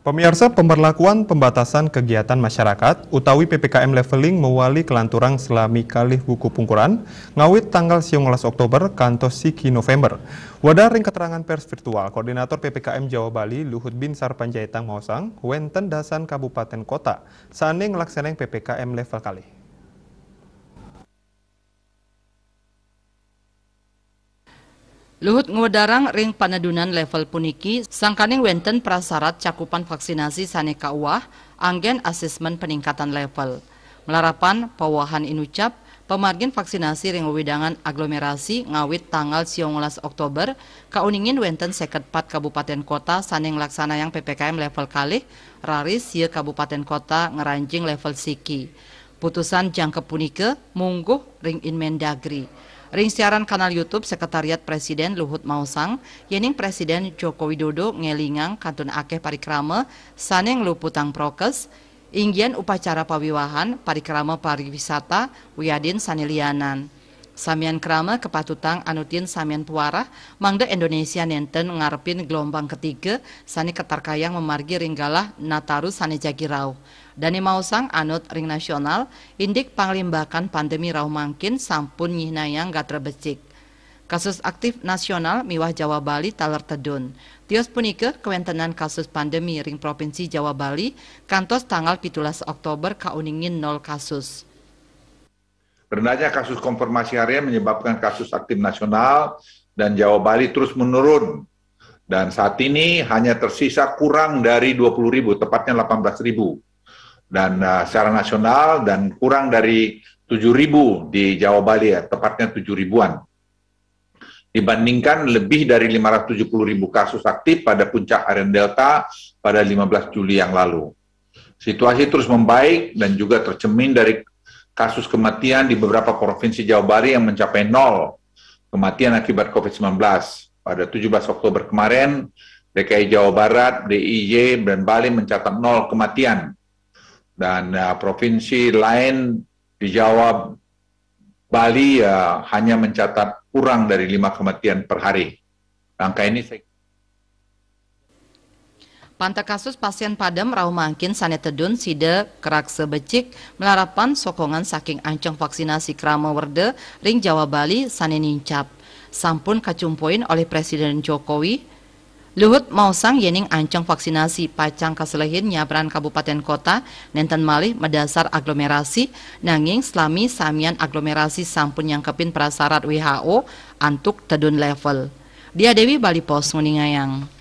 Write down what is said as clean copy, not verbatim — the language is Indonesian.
Pemirsa, pemberlakuan pembatasan kegiatan masyarakat utawi PPKM leveling mewali kelanturang selami kalih buku pungkuran ngawit tanggal 19 Oktober kantos siki November. Wadah ring keterangan pers virtual Koordinator PPKM Jawa Bali Luhut Binsar Panjaitan Mausang wenten dasan kabupaten kota saane ngelaksaneng PPKM level kalih. Luhut ngwedarang ring panadunan level puniki sangkaning wenten prasarat cakupan vaksinasi saneka uah anggen asesmen peningkatan level. Melarapan pawahan inucap pemargin vaksinasi ring wewidangan aglomerasi ngawit tanggal 19 Oktober kauningin wenten 54 kabupaten kota saning laksana yang PPKM level kalih raris ye kabupaten kota ngeranjing level siki. Putusan jangkep punike mungguh ring Inmendagri. Ring siaran kanal YouTube Sekretariat Presiden Luhut Mausang, yening Presiden Joko Widodo ngelingang kantun akeh parikrama saneng luputang prokes, inggian upacara pawiwahan parikrama pariwisata wiyadin sanilianan. Samian krama kepatutang anutin samian puarah, mangda Indonesia nenten ngarepin gelombang ketiga sani ketarkayang memargi ringgalah nataru sani jagirau. Dani Mausang anut ring nasional, indik panglimbakan pandemi rau mangkin sampun nyihnayang gatra becik. Kasus aktif nasional miwah Jawa Bali taler tedun. Tios punike kewentenan kasus pandemi ring Provinsi Jawa Bali kantos tanggal 17 Oktober kauningin 0 kasus. Rendahnya kasus konfirmasi harian menyebabkan kasus aktif nasional dan Jawa Bali terus menurun. Dan saat ini hanya tersisa kurang dari 20.000, tepatnya 18.000. Dan secara nasional dan kurang dari 7.000 di Jawa Bali, tepatnya 7.000-an. Dibandingkan lebih dari 570.000 kasus aktif pada puncak harian Delta pada 15 Juli yang lalu. Situasi terus membaik dan juga tercermin dari kasus kematian di beberapa provinsi Jawa Bali yang mencapai 0 kematian akibat COVID-19. Pada 17 Oktober kemarin, DKI Jawa Barat, DIY, dan Bali mencatat 0 kematian. Dan provinsi lain di Jawa Bali hanya mencatat kurang dari 5 kematian per hari. Angka ini saya Panta kasus pasien padam rau mangkin sanetedun sida kerak sebecik melarapan sokongan saking ancong vaksinasi krama werde ring Jawa Bali sane nincap. Sampun kacumpoin oleh Presiden Jokowi. Luhut Mausang yening ancong vaksinasi pacang kaselehin nyabran kabupaten kota nenten malih medasar aglomerasi nanging selami samian aglomerasi sampun nyangkepin prasarat WHO antuk tedun level. Dia Dewi Bali Pos nguningayang.